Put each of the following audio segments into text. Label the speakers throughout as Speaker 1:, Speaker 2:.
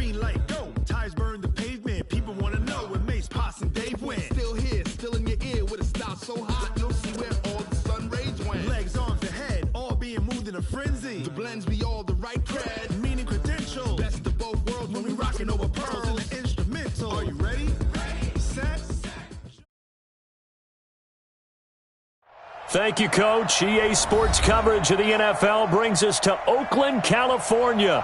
Speaker 1: green light, go. Tires burn the pavement. People want to know when Mace, Potts, and Dave win. Still here, still in your ear with a style so hot. You'll see where all the sun rays went. Legs, arms, and head, all being moved in a frenzy. The blends be all the right cred. Meaning credentials. Best of both worlds when we rockin' over pearls in the instrumental. Are you ready? Set.
Speaker 2: Thank you, Coach. EA Sports coverage of the NFL brings us to Oakland, California.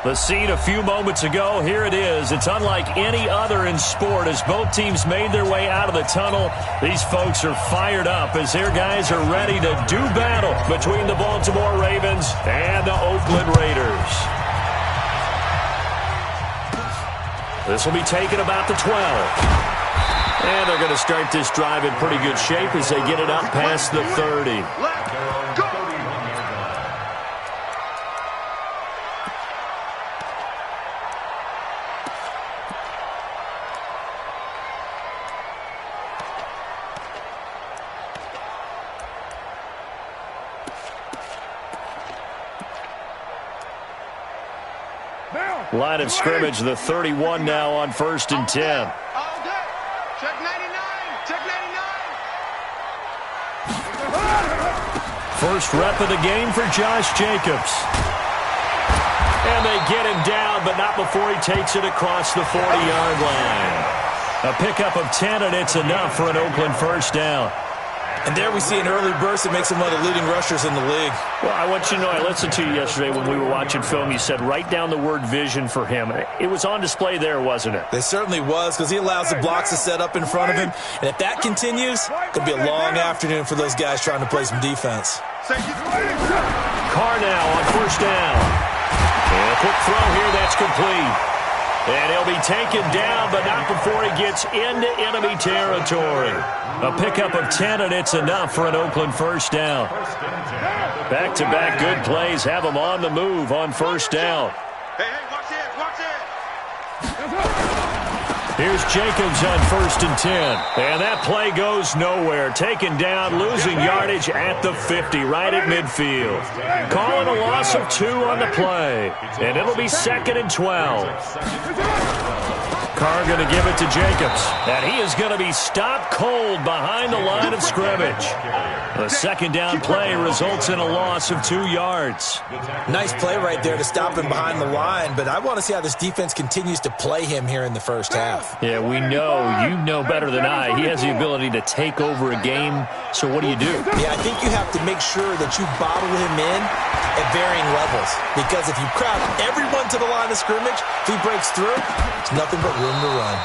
Speaker 2: The scene a few moments ago, here it is. It's unlike any other in sport as both teams made their way out of the tunnel. These folks are fired up as their guys are ready to do battle between the Baltimore Ravens and the Oakland Raiders. This will be taken about the 12. And they're going to start this drive in pretty good shape as they get it up past the 30. Line of scrimmage, the 31 now on 1st and 10.
Speaker 3: Check 99! Check 99!
Speaker 2: First rep of the game for Josh Jacobs. And they get him down, but not before he takes it across the 40-yard line. A pickup of 10, and it's enough for an Oakland first down.
Speaker 4: And there we see an early burst that makes him one of the leading rushers in the league.
Speaker 2: Well, I want you to know, I listened to you yesterday when we were watching film. You said write down the word vision for him. It was on display there, wasn't it?
Speaker 4: It certainly was, because he allows the blocks to set up in front of him. And if that continues, it could be a long afternoon for those guys trying to play some defense.
Speaker 2: Carr now on first down. And a quick throw here, that's complete. And he'll be taken down, but not before he gets into enemy territory. A pickup of 10, and it's enough for an Oakland first down. Back-to-back good plays have him on the move on first down.
Speaker 3: Hey, watch it, watch it!
Speaker 2: Here's Jacobs on 1st and 10. And that play goes nowhere. Taken down, losing yardage at the 50, right at midfield. Calling a loss of 2 on the play. And it'll be 2nd and 12. Carr going to give it to Jacobs. And he is going to be stopped cold behind the line of scrimmage. The second down play results in a loss of 2 yards.
Speaker 4: Nice play right there to stop him behind the line, but I want to see how this defense continues to play him here in the first half.
Speaker 2: Yeah, we know. You know better than I. He has the ability to take over a game, so what do?
Speaker 4: Yeah, I think you have to make sure that you bottle him in at varying levels, because if you crowd everyone to the line of scrimmage, if he breaks through, it's nothing but room to run.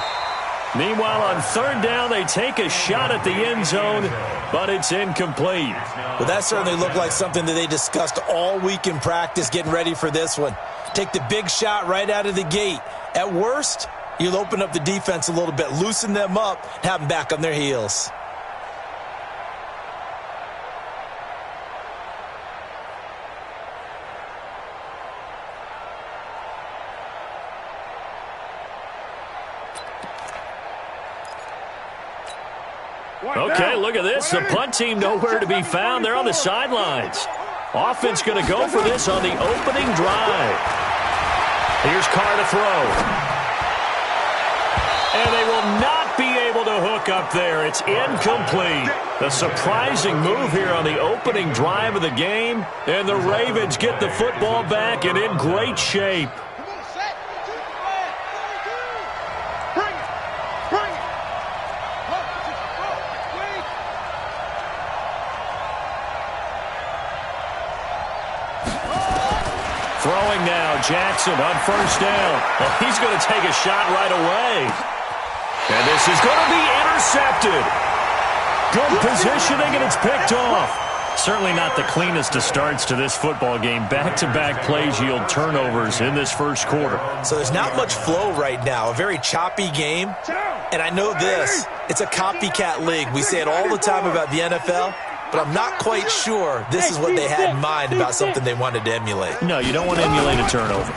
Speaker 2: Meanwhile, on 3rd down, they take a shot at the end zone, but it's incomplete.
Speaker 4: Well, that certainly looked like something that they discussed all week in practice getting ready for this one. Take the big shot right out of the gate. At worst, you'll open up the defense a little bit, loosen them up, and have them back on their heels.
Speaker 2: Okay, look at this. The punt team nowhere to be found. They're on the sidelines. Offense going to go for this on the opening drive. Here's Carr to throw. And they will not be able to hook up there. It's incomplete. The surprising move here on the opening drive of the game. And the Ravens get the football back and in great shape. Throwing now, Jackson on 1st down. Well, he's going to take a shot right away. And this is going to be intercepted. Good positioning, and it's picked off. Certainly not the cleanest of starts to this football game. Back-to-back plays yield turnovers in this first quarter.
Speaker 4: So there's not much flow right now. A very choppy game. And I know this. It's a copycat league. We say it all the time about the NFL. But I'm not quite sure this is what they had in mind about something they wanted to emulate.
Speaker 2: No, you don't want to emulate a turnover.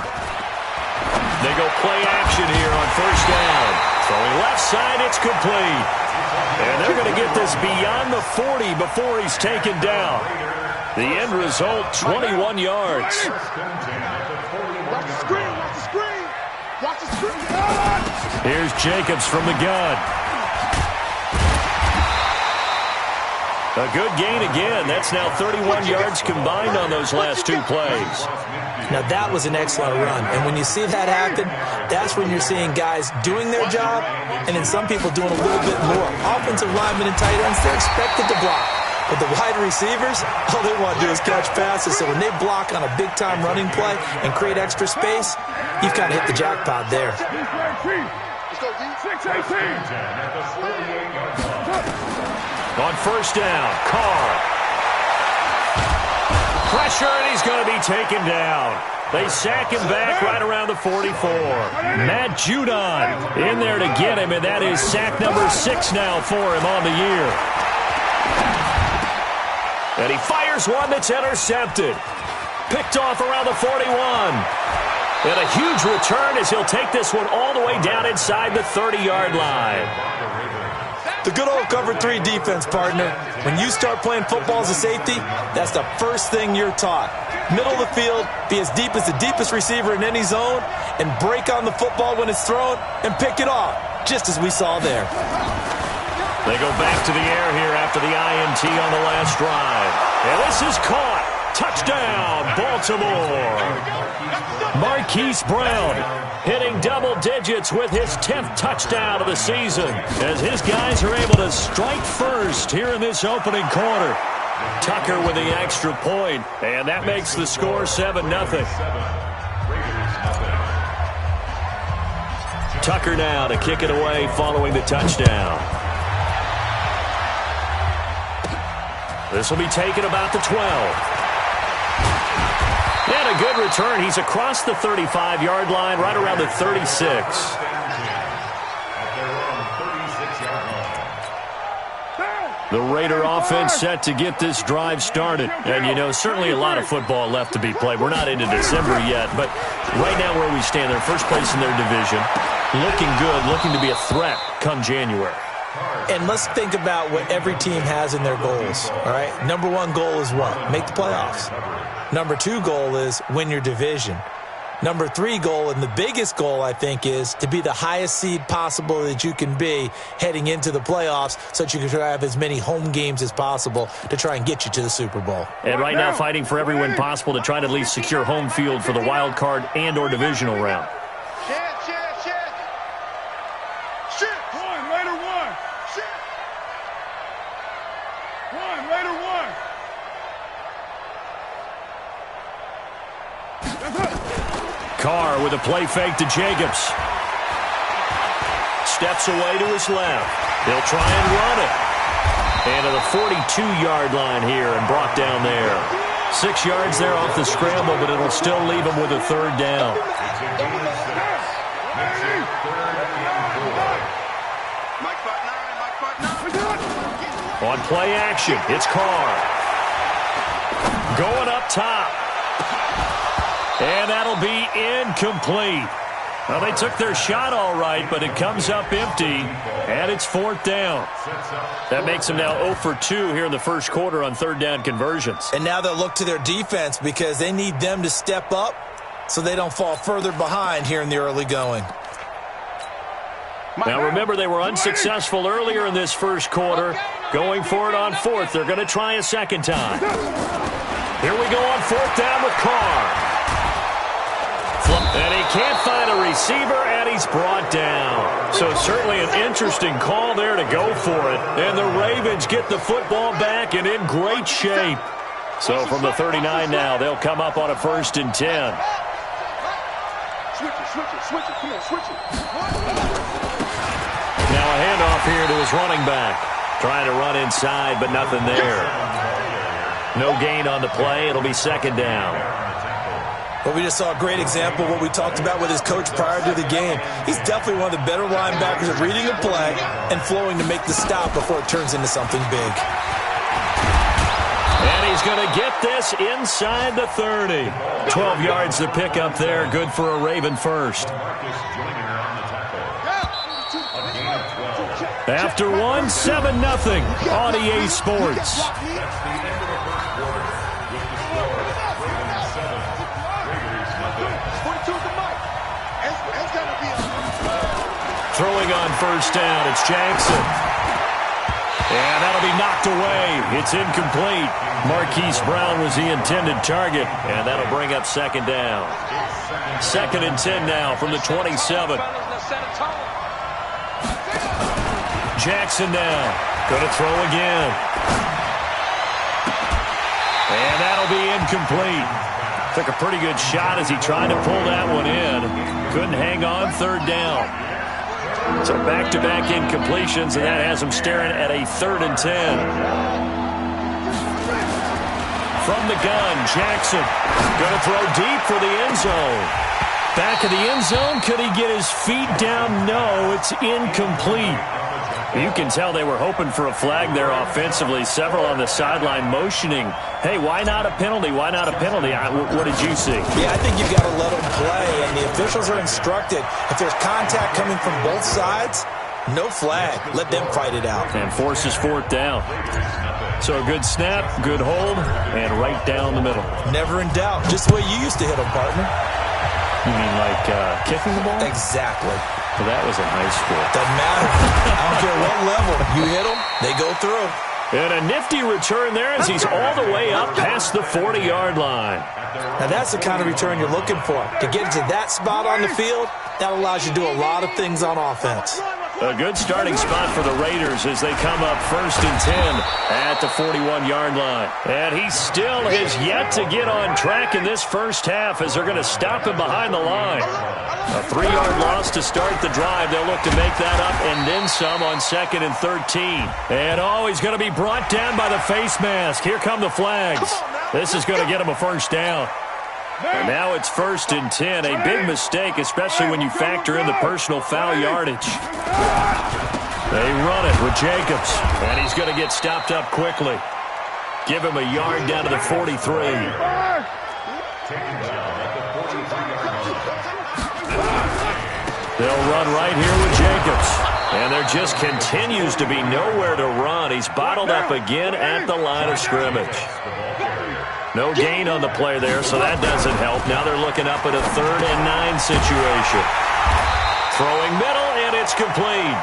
Speaker 2: They go play action here on 1st down. Throwing left side, it's complete. And they're going to get this beyond the 40 before he's taken down. The end result, 21 yards.
Speaker 3: Watch the screen, watch the screen. Watch the
Speaker 2: Here's Jacobs from the gun. A good gain again. That's now 31 yards combined on those last two plays.
Speaker 4: Now, that was an excellent run. And when you see that happen, that's when you're seeing guys doing their job and then some people doing a little bit more. Offensive linemen and tight ends, they're expected to block. But the wide receivers, all they want to do is catch passes. So when they block on a big-time running play and create extra space, you've kind of hit the jackpot there.
Speaker 2: On first down, Carr. Pressure, and he's going to be taken down. They sack him back right around the 44. Matt Judon in there to get him, and that is sack number 6 now for him on the year. And he fires one that's intercepted. Picked off around the 41. And a huge return as he'll take this one all the way down inside the 30-yard line.
Speaker 4: The good old cover 3 defense, partner. When you start playing football as a safety, that's the first thing you're taught. Middle of the field, be as deep as the deepest receiver in any zone, and break on the football when it's thrown and pick it off, just as we saw there.
Speaker 2: They go back to the air here after the INT on the last drive. And this is caught. Touchdown, Baltimore. Marquise Brown hitting double digits with his 10th touchdown of the season as his guys are able to strike first here in this opening quarter. Tucker with the extra point, and that makes the score 7-0. Tucker now to kick it away following the touchdown. This will be taken about the 12. And a good return. He's across the 35-yard line, right around the 36. The Raider offense set to get this drive started. And, you know, certainly a lot of football left to be played. We're not into December yet, but right now where we stand, they're first place in their division. Looking good, looking to be a threat come January.
Speaker 4: And let's think about what every team has in their goals, all right? Number 1 goal is what? Make the playoffs. Number 2 goal is win your division. Number 3 goal, and the biggest goal, I think, is to be the highest seed possible that you can be heading into the playoffs so that you can have as many home games as possible to try and get you to the Super Bowl.
Speaker 2: And right now fighting for every win possible to try to at least secure home field for the wild card and or divisional round. Carr with a play fake to Jacobs. Steps away to his left. He'll try and run it. And to the 42-yard line here and brought down there. 6 yards there off the scramble, but it'll still leave him with a 3rd down. On play action, it's Carr. Going up top. And that'll be incomplete. Well, they took their shot all right, but it comes up empty, and it's 4th down. That makes them now 0 for 2 here in the first quarter on 3rd down conversions.
Speaker 4: And now they'll look to their defense because they need them to step up so they don't fall further behind here in the early going.
Speaker 2: Now, remember, they were unsuccessful earlier in this first quarter. Going for it on 4th. They're going to try a second time. Here we go on 4th down with Carr. And he can't find a receiver, and he's brought down. So certainly an interesting call there to go for it. And the Ravens get the football back and in great shape. So from the 39 now, they'll come up on a 1st and 10.
Speaker 3: Switch it. Come on, switch it.
Speaker 2: Now a handoff here to his running back. Trying to run inside, but nothing there. No gain on the play. It'll be 2nd down.
Speaker 4: But we just saw a great example of what we talked about with his coach prior to the game. He's definitely one of the better linebackers at reading a play and flowing to make the stop before it turns into something big.
Speaker 2: And he's going to get this inside the 30. 12 yards to pick up there. Good for a Raven first. After one, 7-0 on EA Sports. Throwing on first down, it's Jackson. And that'll be knocked away. It's incomplete. Marquise Brown was the intended target, and that'll bring up second down. 2nd and 10 now from the 27. Jackson now. Going to throw again. And that'll be incomplete. Took a pretty good shot as he tried to pull that one in. Couldn't hang on, 3rd down. So back-to-back incompletions, and that has him staring at a 3rd and 10. From the gun, Jackson going to throw deep for the end zone. Back of the end zone, could he get his feet down? No, it's incomplete. You can tell they were hoping for a flag there offensively. Several on the sideline motioning, hey, why not a penalty? Why not a penalty? What did you see?
Speaker 4: Yeah, I think you've got to let them play, and the officials are instructed. If there's contact coming from both sides, no flag. Let them fight it out.
Speaker 2: And forces 4th down. So a good snap, good hold, and right down the middle.
Speaker 4: Never in doubt. Just the way you used to hit them, partner.
Speaker 2: You mean like kicking the ball?
Speaker 4: Exactly.
Speaker 2: Well, that was in high school.
Speaker 4: Doesn't matter. I don't care what level. You hit them, they go through.
Speaker 2: And a nifty return there as he's all the way up past the 40-yard line.
Speaker 4: Now, that's the kind of return you're looking for. To get to that spot on the field, that allows you to do a lot of things on offense.
Speaker 2: A good starting spot for the Raiders as they come up 1st and 10 at the 41-yard line. And he still has yet to get on track in this first half as they're going to stop him behind the line. A 3-yard loss to start the drive. They'll look to make that up and then some on 2nd and 13. And he's going to be brought down by the face mask. Here come the flags. This is going to get him a first down. And now it's 1st and 10. A big mistake, especially when you factor in the personal foul yardage. They run it with Jacobs. And he's going to get stopped up quickly. Give him a yard down to the 43. They'll run right here with Jacobs. And there just continues to be nowhere to run. He's bottled up again at the line of scrimmage. No gain on the play there, so that doesn't help. Now they're looking up at a 3rd and 9 situation. Throwing middle, and it's complete.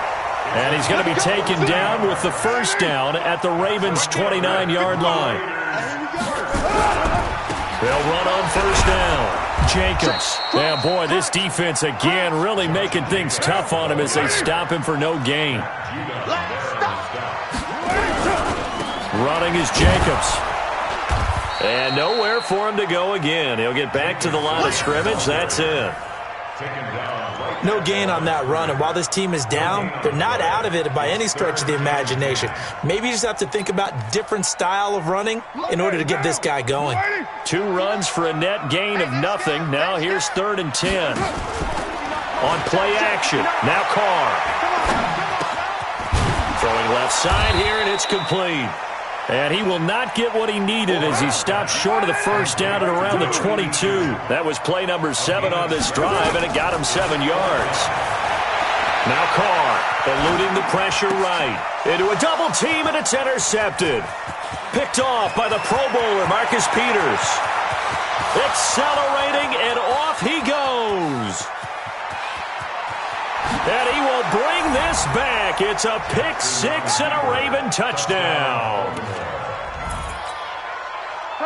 Speaker 2: And he's going to be taken down with the first down at the Ravens' 29-yard line. They'll run on first down. Jacobs. Yeah, boy, this defense again really making things tough on him as they stop him for no gain. Running is Jacobs. And nowhere for him to go again. He'll get back to the line of scrimmage. That's it.
Speaker 4: No gain on that run, and while this team is down, they're not out of it by any stretch of the imagination. Maybe you just have to think about different style of running in order to get this guy going.
Speaker 2: 2 runs for a net gain of nothing. Now here's 3rd and 10. On play action. Now Carr. Throwing left side here, and it's complete. And he will not get what he needed as he stopped short of the first down at around the 22. That was play number 7 on this drive, and it got him 7 yards. Now Carr, eluding the pressure right. Into a double team, and it's intercepted. Picked off by the Pro Bowler, Marcus Peters. Accelerating, and off he goes. And he will bring this back. It's a pick 6 and a Raven touchdown.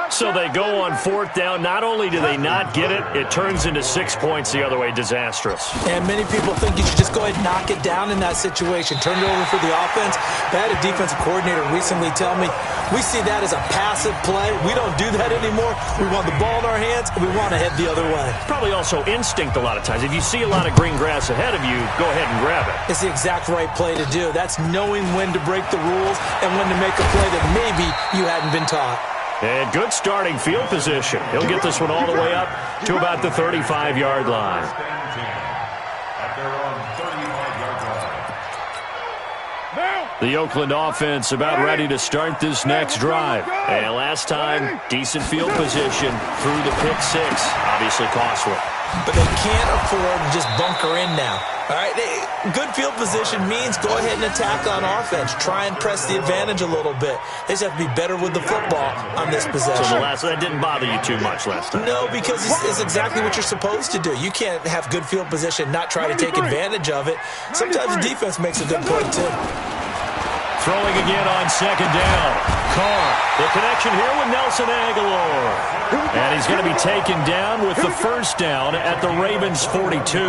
Speaker 2: So they go on 4th down. Not only do they not get it, it turns into 6 points the other way. Disastrous.
Speaker 4: And many people think you should just go ahead and knock it down in that situation. Turn it over for the offense. I had a defensive coordinator recently tell me, we see that as a passive play. We don't do that anymore. We want the ball in our hands, and we want to head the other way.
Speaker 2: Probably also instinct a lot of times. If you see a lot of green grass ahead of you, go ahead and grab it.
Speaker 4: It's the exact right play to do. That's knowing when to break the rules and when to make a play that maybe you hadn't been taught.
Speaker 2: And good starting field position. He'll get this one all the way up to about the 35-yard line.
Speaker 1: Now
Speaker 2: The Oakland offense about ready to start this next drive. And last time, decent field position through the pick six. Obviously costly.
Speaker 4: But they can't afford to just bunker in now. All right, good field position means go ahead and attack on offense. Try and press the advantage a little bit. They just have to be better with the football on this possession.
Speaker 2: So that didn't bother you too much last time?
Speaker 4: No, because it's exactly what you're supposed to do. You can't have good field position, not try to take advantage of it. Sometimes the defense makes a good play, too.
Speaker 2: Throwing again on second down. Carr, the connection here with Nelson Agholor. And he's going to be taken down with the first down at the Ravens' 42.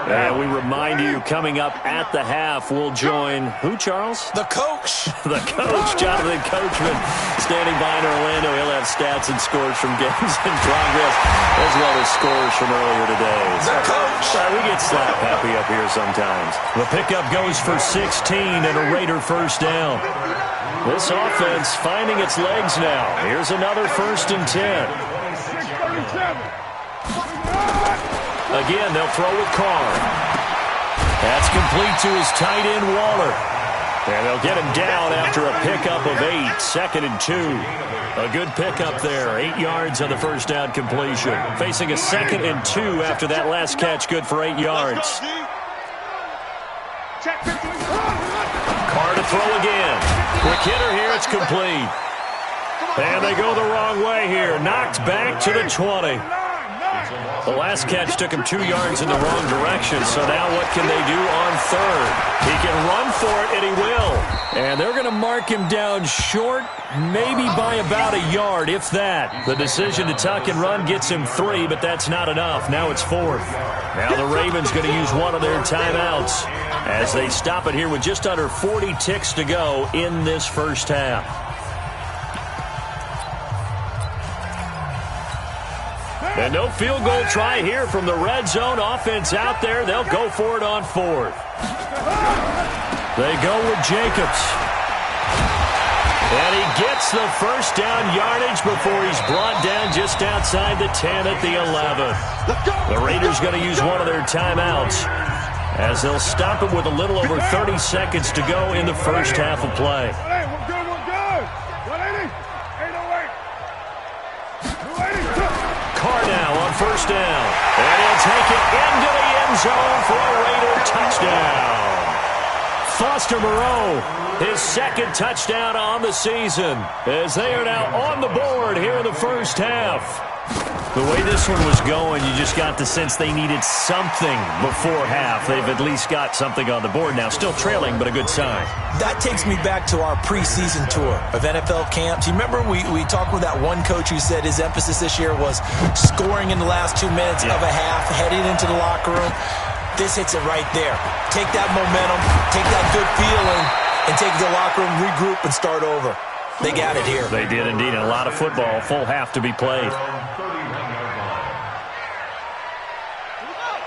Speaker 2: And we remind you, coming up at the half, we'll join who, Charles?
Speaker 4: The coach.
Speaker 2: The coach, Jonathan Coachman, standing by in Orlando. He'll have stats and scores from games in progress, as well as scores from earlier today.
Speaker 4: The coach.
Speaker 2: Sorry, we get slap happy up here sometimes. The pickup goes for 16 and a Raider first down. This offense finding its legs now. Here's another 1st and 10. Again, they'll throw with Carr. That's complete to his tight end, Waller. And they'll get him down after a pickup of 8, 2nd and 2. A good pickup there, 8 yards on the first down completion. Facing a 2nd and 2 after that last catch, good for 8 yards. Carr to throw again. Quick hitter here, it's complete. And they go the wrong way here. Knocked back to the 20. The last catch took him 2 yards in the wrong direction, so now what can they do on third? He can run for it, and he will. And they're going to mark him down short, maybe by about a yard, if that. The decision to tuck and run gets him 3, but that's not enough. Now it's 4th. Now the Ravens going to use one of their timeouts as they stop it here with just under 40 ticks to go in this first half. And no field goal try here from the red zone. Offense out there. They'll go for it on 4th. They go with Jacobs. And he gets the first down yardage before he's brought down just outside the 10 at the 11th. The Raiders going to use one of their timeouts as they'll stop it with a little over 30 seconds to go in the first half of play. Carr now on first down. And he'll take it into the end zone for a Raider touchdown. Foster Moreau, his 2nd touchdown on the season, as they are now on the board here in the first half. The way this one was going, you just got the sense they needed something before half. They've at least got something on the board now. Still trailing, but a good sign.
Speaker 4: That takes me back to our preseason tour of NFL camps. You remember we talked with that one coach who said his emphasis this year was scoring in the last 2 minutes of a half, heading into the locker room. This hits it right there. Take that momentum, take that good feeling, and take it to the locker room, regroup, and start over. They got it here.
Speaker 2: They did indeed. And a lot of football, full half to be played.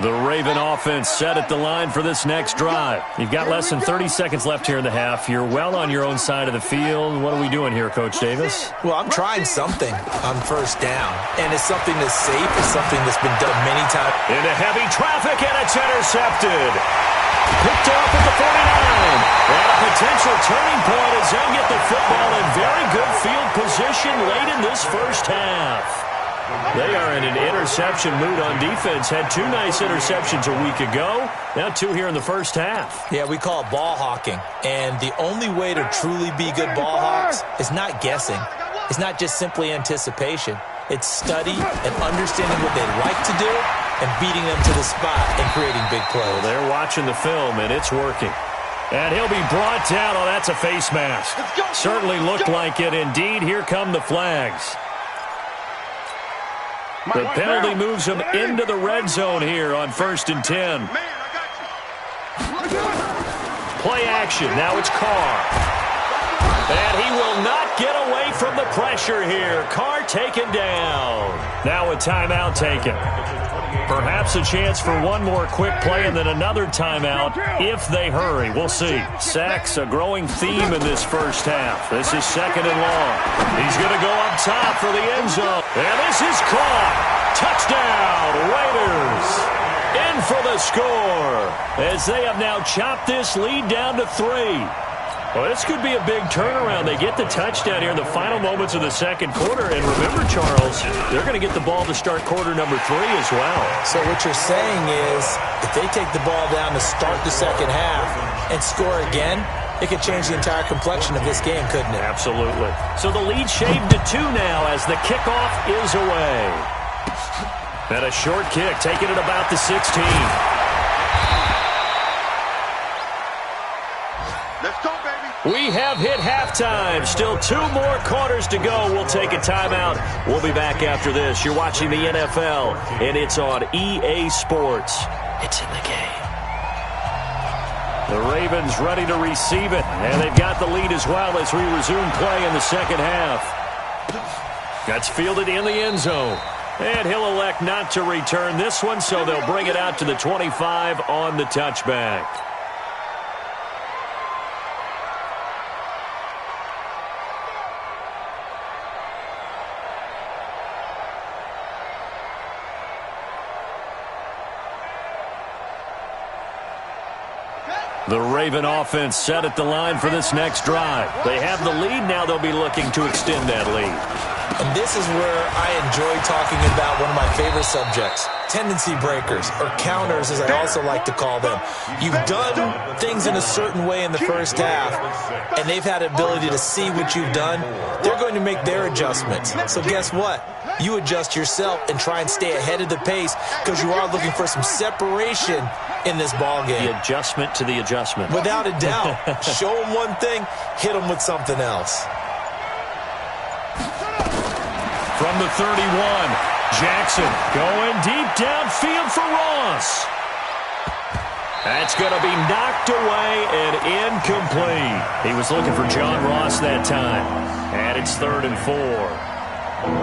Speaker 2: The Raven offense set at the line for this next drive. You've got less than 30 seconds left here in the half. You're well on your own side of the field. What are we doing here, Coach Davis?
Speaker 4: Well, I'm trying something on first down, and it's something that's safe. It's something that's been done many times.
Speaker 2: Into heavy traffic, and it's intercepted. Picked off at the 49. And a potential turning point as they'll get the football in very good field position late in this first half. They are in an interception mood on defense. Had 2 nice interceptions a week ago. Now 2 here in the first half.
Speaker 4: Yeah, we call it ball hawking. And the only way to truly be good ball hawks is not guessing. It's not just simply anticipation. It's study and understanding what they like to do and beating them to the spot and creating big plays.
Speaker 2: Well, they're watching the film, and it's working. And he'll be brought down. Oh, that's a face mask. Certainly looked like it. Indeed, here come the flags. The penalty moves him into the red zone here on 1st and 10. Play action. Now it's Carr. And he will not get away from the pressure here. Carr taken down. Now a timeout taken. Perhaps a chance for one more quick play and then another timeout if they hurry. We'll see. Sacks, a growing theme in this first half. This is 2nd and long. He's going to go up top for the end zone. And this is caught. Touchdown, Raiders. In for the score as they have now chopped this lead down to 3. Well, this could be a big turnaround. They get the touchdown here in the final moments of the second quarter. And remember, Charles, they're going to get the ball to start quarter number 3 as well.
Speaker 4: So what you're saying is if they take the ball down to start the second half and score again, it could change the entire complexion of this game, couldn't it?
Speaker 2: Absolutely. So the lead shaved to 2 now as the kickoff is away. And a short kick taken at about the 16.
Speaker 3: Let's go, baby.
Speaker 2: We have hit halftime. Still 2 more quarters to go. We'll take a timeout. We'll be back after this. You're watching the NFL, and it's on EA Sports. It's in the game. The Ravens ready to receive it, and they've got the lead as well as we resume play in the second half. That's fielded in the end zone. And he'll elect not to return this one, so they'll bring it out to the 25 on the touchback. The Raven offense set at the line for this next drive. They have the lead. Now they'll be looking to extend that lead.
Speaker 4: And this is where I enjoy talking about one of my favorite subjects, tendency breakers, or counters as I also like to call them. You've done things in a certain way in the first half, and they've had the ability to see what you've done. They're going to make their adjustments. So guess what? You adjust yourself and try and stay ahead of the pace because you are looking for some separation in this ball game.
Speaker 2: The adjustment to the adjustment.
Speaker 4: Without a doubt. Show them one thing, hit them with something else.
Speaker 2: From the 31, Jackson going deep downfield for Ross. That's going to be knocked away and incomplete. He was looking for John Ross that time. And it's 3rd and 4.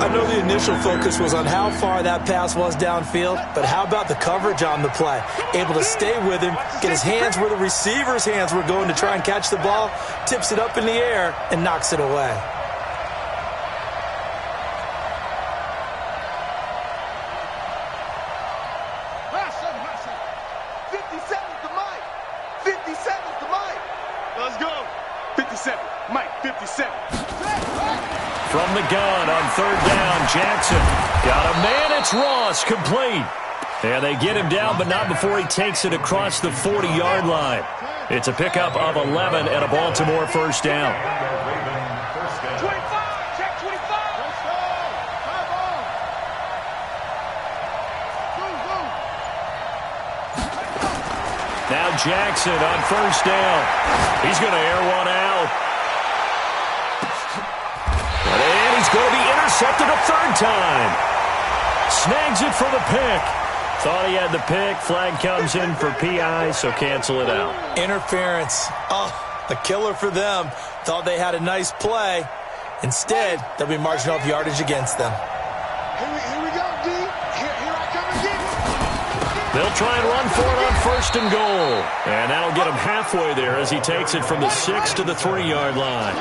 Speaker 4: I know the initial focus was on how far that pass was downfield, but how about the coverage on the play? Able to stay with him, get his hands where the receiver's hands were going to try and catch the ball, tips it up in the air, and knocks it away.
Speaker 2: From the gun on 3rd down, Jackson. Got a man, it's Ross, complete. And they get him down, but not before he takes it across the 40-yard line. It's a pickup of 11 and a Baltimore first down.
Speaker 3: 25, check 25.
Speaker 2: Now Jackson on first down. He's going to air one out. And he's going to be intercepted a 3rd time. Snags it for the pick. Thought he had the pick. Flag comes in for PI, so cancel it out.
Speaker 4: Interference. Oh, a killer for them. Thought they had a nice play. Instead, they'll be marching off yardage against them.
Speaker 3: Here we go, D. Here I come again.
Speaker 2: They'll try and run for it on 1st and goal. And that'll get him halfway there as he takes it from the 6 to the 3-yard line.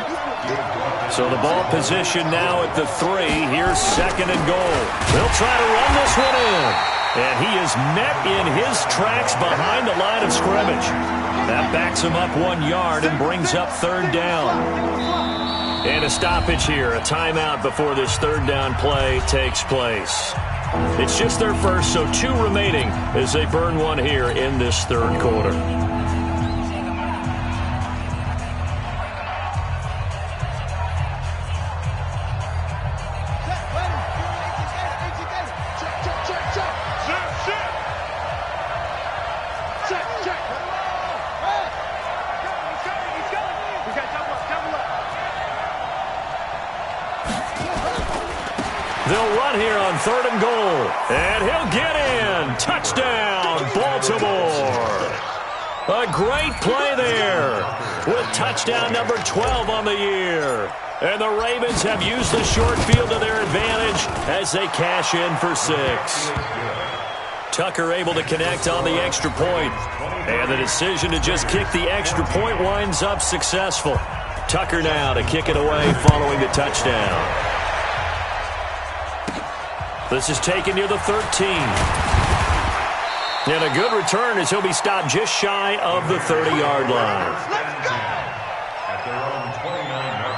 Speaker 2: So the ball position now at the 3. Here's 2nd and goal. They'll try to run this one in. And he is met in his tracks behind the line of scrimmage. That backs him up 1 yard and brings up 3rd down. And a stoppage here, a timeout before this 3rd down play takes place. It's just their first, so 2 remaining as they burn one here in this 3rd quarter. They'll run here on 3rd and goal. And he'll get in. Touchdown, Baltimore. A great play there with touchdown number 12 on the year. And the Ravens have used the short field to their advantage as they cash in for 6. Tucker able to connect on the extra point. And the decision to just kick the extra point winds up successful. Tucker now to kick it away following the touchdown. This is taken near the 13. And a good return as he'll be stopped just shy of the 30-yard line.
Speaker 3: Let's go!
Speaker 5: At their own 29-yard line.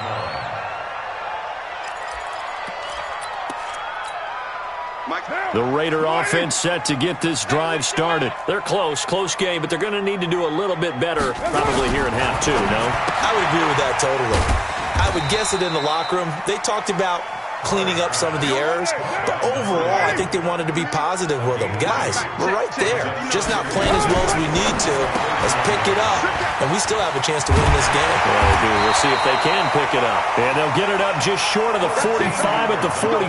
Speaker 2: The Raider offense set to get this drive started. They're close game, but they're going to need to do a little bit better probably here in half two, no?
Speaker 4: I would agree with that totally. I would guess it in the locker room. They talked about cleaning up some of the errors, but overall, I think they wanted to be positive with them. Guys, we're right there. Just not playing as well as we need to. Let's pick it up, and we still have a chance to win this game.
Speaker 2: Well, they do. We'll see if they can pick it up. And they'll get it up just short of the 45 at the 44.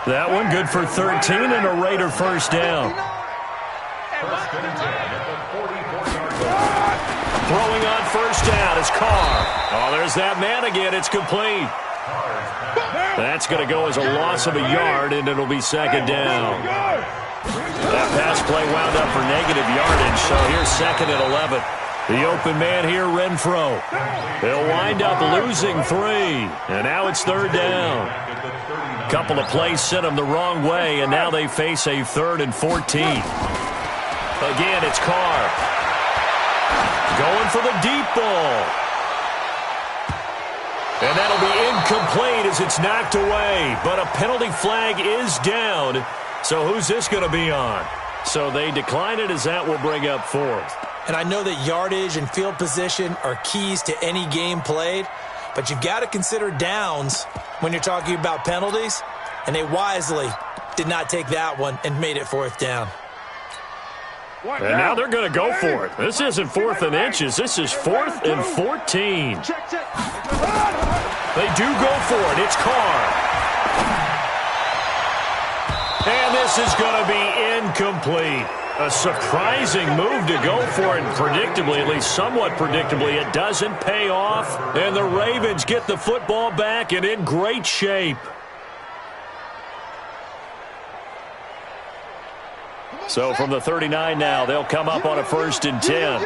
Speaker 2: That one good for 13 and a Raider first down.
Speaker 5: First and 10 at the 44-yard line.
Speaker 2: Throwing on first down is Carr. Oh, there's that man again. It's complete. That's going to go as a loss of a yard, and it'll be second down. That pass play wound up for negative yardage, so here's second and 11. The open man here, Renfro. They'll wind up losing 3, and now it's third down. A couple of plays sent them the wrong way, and now they face a 3rd and 14. Again, it's Carr. Going for the deep ball. And that'll be incomplete as it's knocked away. But a penalty flag is down. So who's this going to be on? So they decline it as that will bring up 4th.
Speaker 4: And I know that yardage and field position are keys to any game played, but you've got to consider downs when you're talking about penalties. And they wisely did not take that one and made it 4th down.
Speaker 2: And now they're going to go for it. This isn't 4th and inches. This is 4th and 14. They do go for it. It's Carr. And this is going to be incomplete. A surprising move to go for it. Predictably, at least somewhat predictably, it doesn't pay off. And the Ravens get the football back and in great shape. So from the 39 now, they'll come up on a 1st and 10.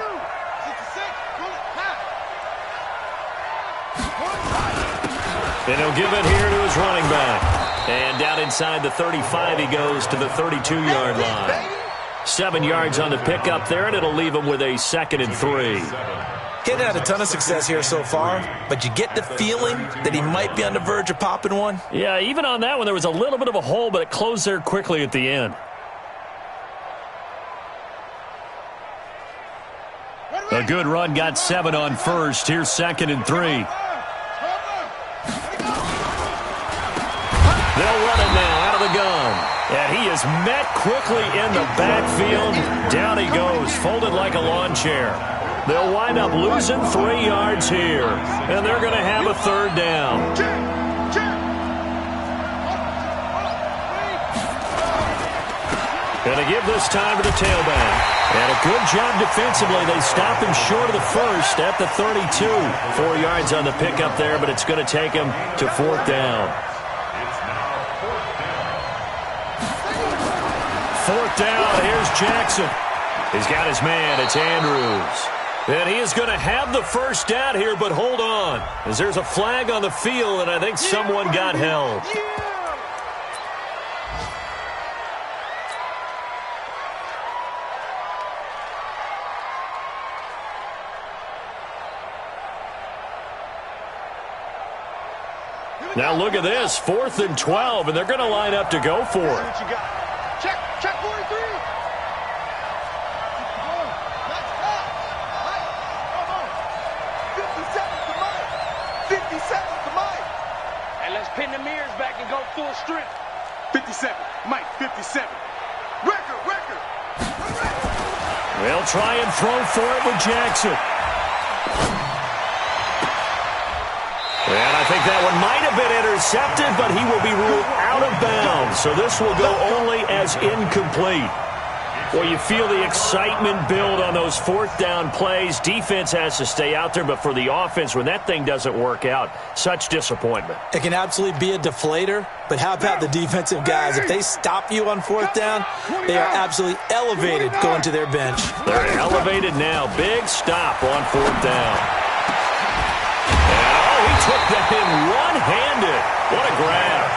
Speaker 2: And he'll give it here to his running back. And down inside the 35, he goes to the 32-yard line. 7 yards on the pickup there, and it'll leave him with a 2nd and 3.
Speaker 4: He hadn't had a ton of success here so far, but you get the feeling that he might be on the verge of popping one.
Speaker 2: Yeah, even on that one, there was a little bit of a hole, but it closed there quickly at the end. A good run got 7 on 1st. Here's 2nd and 3. They'll run it now out of the gun. And he is met quickly in the backfield. Down he goes, folded like a lawn chair. They'll wind up losing 3 yards here. And they're going to have a 3rd down. And to give this time to the tailback. And a good job defensively. They stop him short of the 1st at the 32. 4 yards on the pickup there, but it's going to take him to 4th down. Fourth down, here's Jackson. He's got his man, it's Andrews. And he is going to have the first down here, but hold on. As there's a flag on the field, and I think someone got held. Now look at this, 4th and 12, and they're going to line up to go for it.
Speaker 3: Check 43. Let's go. 50 seconds to Mike. 50 seconds to Mike.
Speaker 6: And let's pin the mirrors back and go full strength.
Speaker 3: 57. Mike, 57. Record.
Speaker 2: They'll try and throw for it with Jackson. And I think that one might have been intercepted, but he will be ruled out of bounds. So this will go only as incomplete. Well, you feel the excitement build on those fourth down plays. Defense has to stay out there, but for the offense, when that thing doesn't work out, such disappointment.
Speaker 4: It can absolutely be a deflator, but how about the defensive guys? If they stop you on fourth down, they are absolutely elevated going to their bench.
Speaker 2: They're elevated now. Big stop on fourth down. And, he took that in one-handed. What a grab.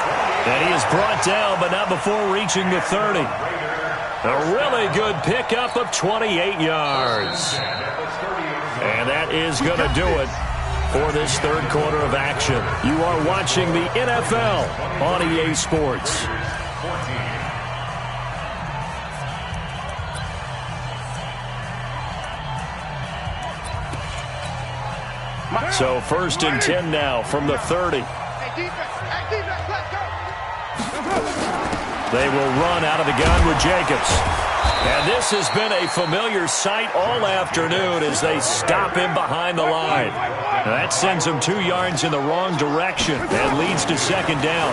Speaker 2: And he is brought down, but not before reaching the 30. A really good pickup of 28 yards. And that is going to do it for this third quarter of action. You are watching the NFL on EA Sports. So 1st and 10 now from the 30. They will run out of the gun with Jacobs. And this has been a familiar sight all afternoon as they stop him behind the line. That sends him 2 yards in the wrong direction and leads to second down.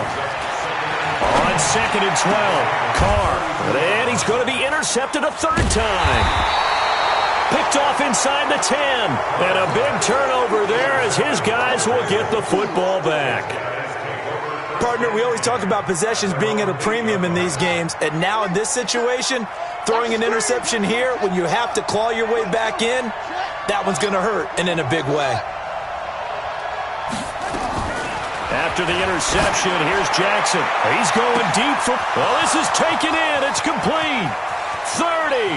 Speaker 2: On 2nd and 12, Carr. And he's going to be intercepted a third time. Picked off inside the 10. And a big turnover there as his guys will get the football back.
Speaker 4: Partner, we always talk about possessions being at a premium in these games, and now in this situation, throwing an interception here when you have to claw your way back in, that one's going to hurt, and in a big way.
Speaker 2: After the interception, here's Jackson. He's going deep for... Well, this is taken in. It's complete. 30,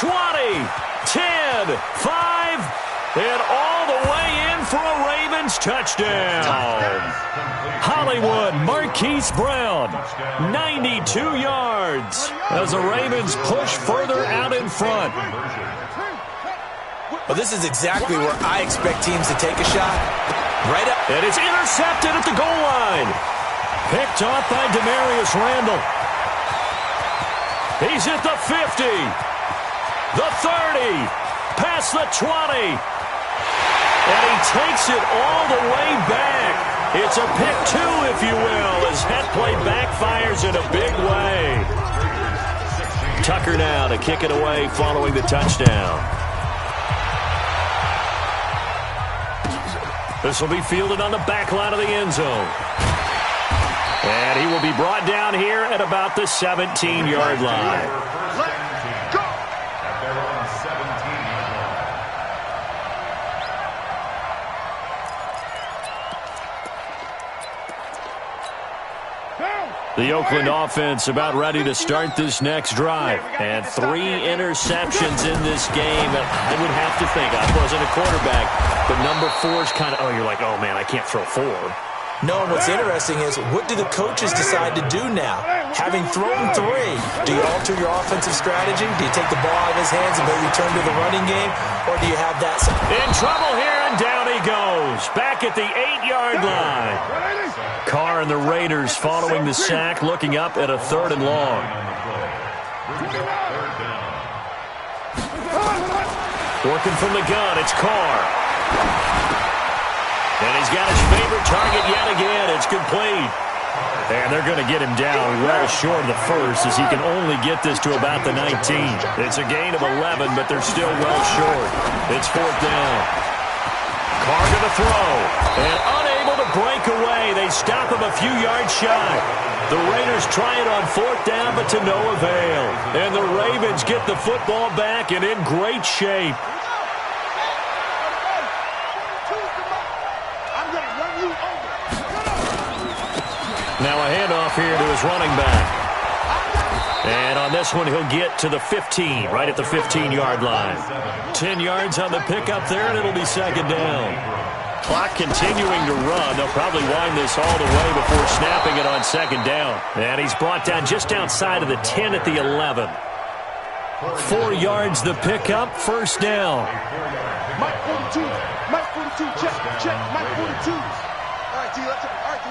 Speaker 2: 20, 10, 5, and all the way in for a Ravens touchdown. Hollywood Marquise Brown, 92 yards as the Ravens push further out in front.
Speaker 4: Well, this is exactly where I expect teams to take a shot. Right up.
Speaker 2: And it's intercepted at the goal line. Picked off by Demarius Randall. He's at the 50, the 30, past the 20. And he takes it all the way back. It's a pick 2, if you will, as that play backfires in a big way. Tucker now to kick it away following the touchdown. This will be fielded on the back line of the end zone. And he will be brought down here at about the 17-yard line. The Oakland offense about ready to start this next drive. And 3 interceptions in this game. I would have to think, I wasn't a quarterback, but number 4 is kind of, you're like, oh, man, I can't throw 4.
Speaker 4: No, and what's interesting is, what do the coaches decide to do now? Having thrown 3, do you alter your offensive strategy? Do you take the ball out of his hands and maybe turn to the running game? Or do you have that?
Speaker 2: In trouble here, and down he goes. Back at the 8-yard line. Carr and the Raiders following the sack, looking up at a 3rd and long. Working from the gun, it's Carr. And he's got his favorite target yet again. It's complete. And they're going to get him down well short of the first, as he can only get this to about the 19. It's a gain of 11, but they're still well short. It's 4th down. Carr to the throw. And unable to break away. They stop him a few yards shy. The Raiders try it on 4th down, but to no avail. And the Ravens get the football back and in great shape. Now a handoff here to his running back. And on this one, he'll get to the 15, right at the 15-yard line. 10 yards on the pickup there, and it'll be 2nd down. Clock continuing to run. They'll probably wind this all the way before snapping it on 2nd down. And he's brought down just outside of the 10 at the 11. 4 yards the pickup, 1st down.
Speaker 3: Mike 42, Mike 42, check, Mike 42. All right, D, let's go. All right, D.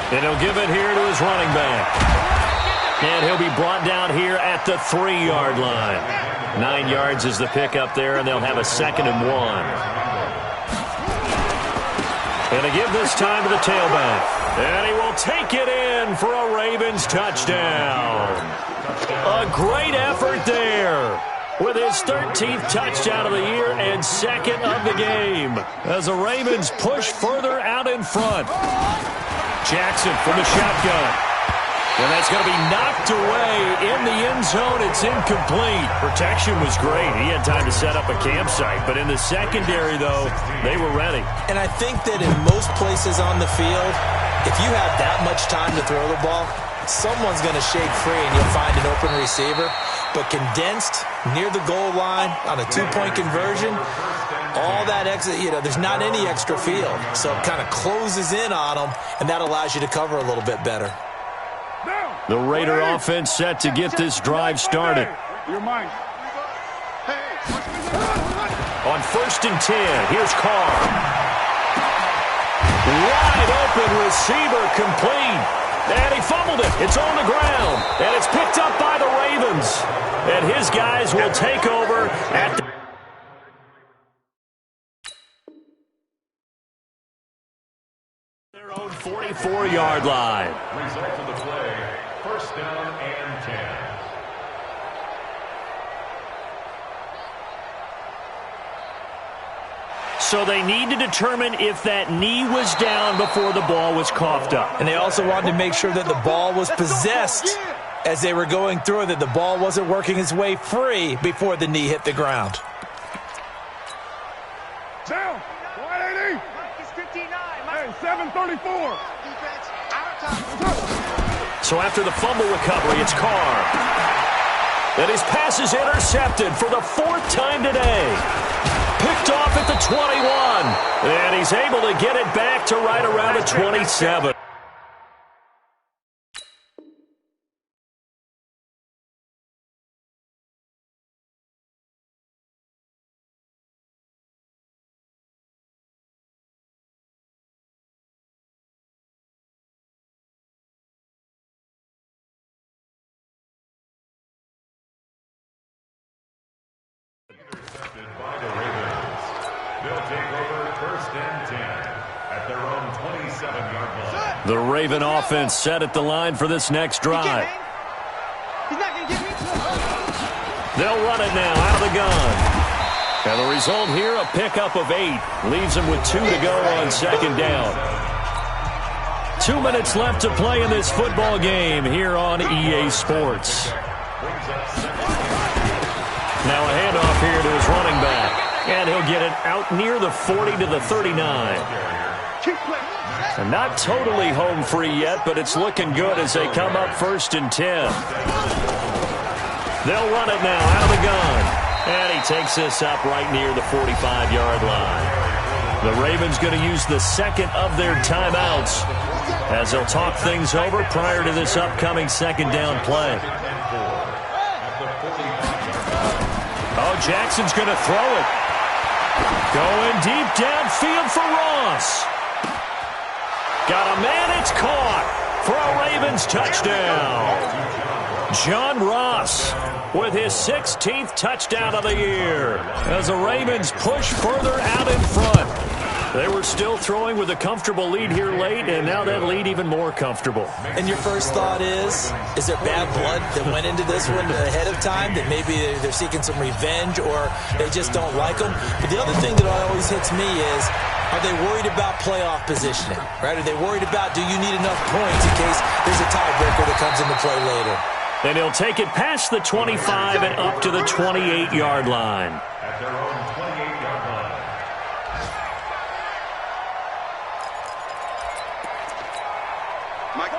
Speaker 2: And he'll give it here to his running back. And he'll be brought down here at the 3-yard line. 9 yards is the pickup there, and they'll have a 2nd and 1. And to give this time to the tailback. And he will take it in for a Ravens touchdown. A great effort there with his 13th touchdown of the year and second of the game as the Ravens push further out in front. Jackson from the shotgun. And that's going to be knocked away in the end zone. It's incomplete. Protection was great. He had time to set up a campsite. But in the secondary, though, they were ready.
Speaker 4: And I think that in most places on the field, if you have that much time to throw the ball, someone's going to shake free and you'll find an open receiver. But condensed near the goal line on a two-point conversion, all that extra, there's not any extra field. So it kind of closes in on them, and that allows you to cover a little bit better.
Speaker 2: The Raider offense set to get this drive started. On 1st and 10, here's Carr. Wide open receiver complete. And he fumbled it. It's on the ground. And it's picked up by the Ravens. And his guys will take over at the their own 44-yard line.
Speaker 5: Result of the play, 1st down and 10.
Speaker 2: So they need to determine if that knee was down before the ball was coughed up.
Speaker 4: And they also wanted to make sure that the ball was possessed as they were going through, that the ball wasn't working its way free before the knee hit the ground.
Speaker 7: Down, 180. Hey, 734.
Speaker 2: So after the fumble recovery, it's Carr. And his pass is intercepted for the 4th time today. Picked off at the 21. And he's able to get it back to right around the 27.
Speaker 5: Intercepted by the Ravens. They'll take over 1st and 10 at their own 27-yard line.
Speaker 2: The Raven offense set at the line for this next drive.
Speaker 3: He's not going to get me.
Speaker 2: They'll run it now out of the gun. And the result here, a pickup of 8. Leaves them with 2 to go on 2nd down. 2 minutes left to play in this football game here on EA Sports. Now a handoff here to his running back. And he'll get it out near the 40 to the 39. And not totally home free yet, but it's looking good as they come up 1st and 10. They'll run it now out of the gun. And he takes this up right near the 45-yard line. The Ravens going to use the 2nd of their timeouts as they'll talk things over prior to this upcoming 2nd down play. Oh, Jackson's going to throw it. Going deep downfield for Ross. Got a man, it's caught for a Ravens touchdown. John Ross with his 16th touchdown of the year as the Ravens push further out in front. They were still throwing with a comfortable lead here late, and now that lead even more comfortable.
Speaker 4: And your first thought is there bad blood that went into this one ahead of time, that maybe they're seeking some revenge or they just don't like them? But the other thing that always hits me is, are they worried about playoff positioning, right? Are they worried about, do you need enough points in case there's a tiebreaker that comes into play later?
Speaker 2: And he'll take it past the 25 and up to the 28-yard line.
Speaker 5: At their own 28-yard line.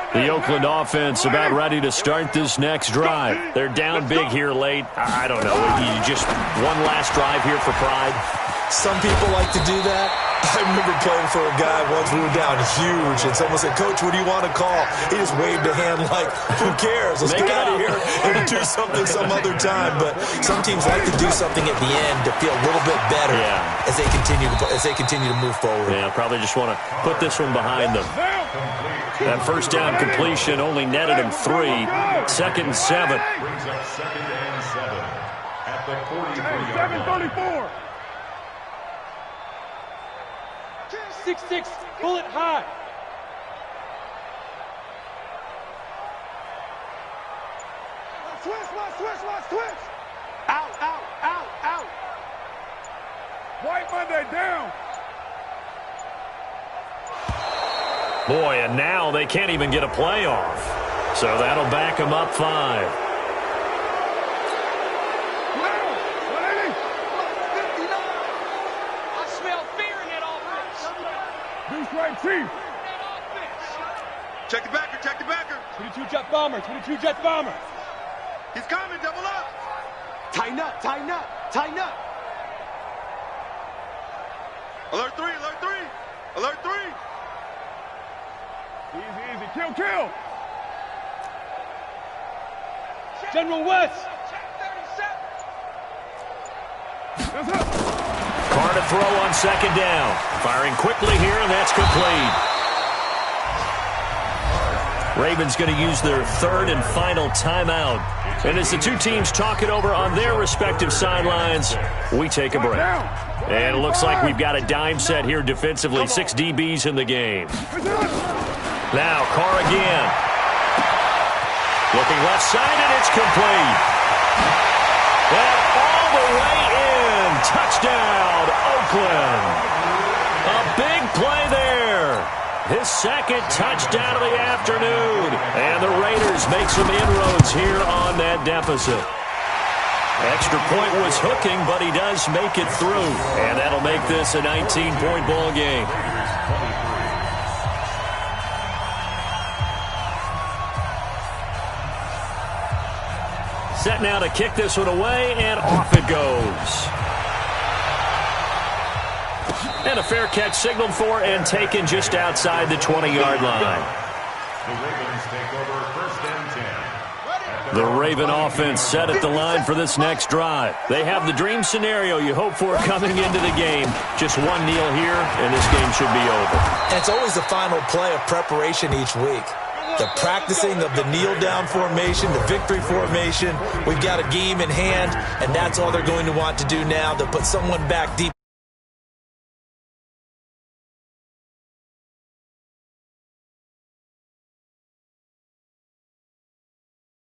Speaker 2: The Oakland offense about ready to start this next drive. They're down big here late. I don't know. You just one last drive here for pride.
Speaker 4: Some people like to do that. I remember playing for a guy once. We were down huge, and someone said, "Coach, what do you want to call?" He just waved a hand like, "Who cares? Let's get out of here and do something some other time." But some teams like to do something at the end to feel a little bit better as they continue to move forward.
Speaker 2: Yeah, probably just want to put this one behind them. That first down completion only netted him 3. 2nd and 7.
Speaker 5: Brings up 2nd and 7 at the 43-yard line.
Speaker 7: 734.
Speaker 6: 6'6", bullet high.
Speaker 3: Switch. Out.
Speaker 7: White Monday down.
Speaker 2: Boy, and now they can't even get a play off. So that'll back them up 5.
Speaker 6: I smell fear in that offense.
Speaker 7: Deuce right, Chief.
Speaker 3: Check the backer.
Speaker 6: 22 jet bomber.
Speaker 3: He's coming, double up. Tighten up. Alert 3.
Speaker 7: Easy. Kill.
Speaker 6: General West.
Speaker 7: That's up.
Speaker 2: Carr to throw on 2nd down. Firing quickly here, and that's complete. Ravens going to use their 3rd and final timeout. And as the two teams talk it over on their respective sidelines, we take a break. And it looks like we've got a dime set here defensively. 6 DBs in the game. Now Carr again. Looking left side, and it's complete. And all the way in. Touchdown, Oakland. A big play there. His 2nd touchdown of the afternoon. And the Raiders make some inroads here on that deficit. Extra point was hooking, but he does make it through. And that'll make this a 19-point ball game. Set now to kick this one away, and off it goes. And a fair catch signaled for and taken just outside the 20-yard line.
Speaker 5: The Ravens take over 1st and 10.
Speaker 2: The Raven offense set at the line for this next drive. They have the dream scenario you hope for coming into the game. Just one kneel here, and this game should be over.
Speaker 4: And it's always the final play of preparation each week. The practicing of the kneel-down formation, the victory formation. We've got a game in hand, and that's all they're going to want to do now, to put someone back deep.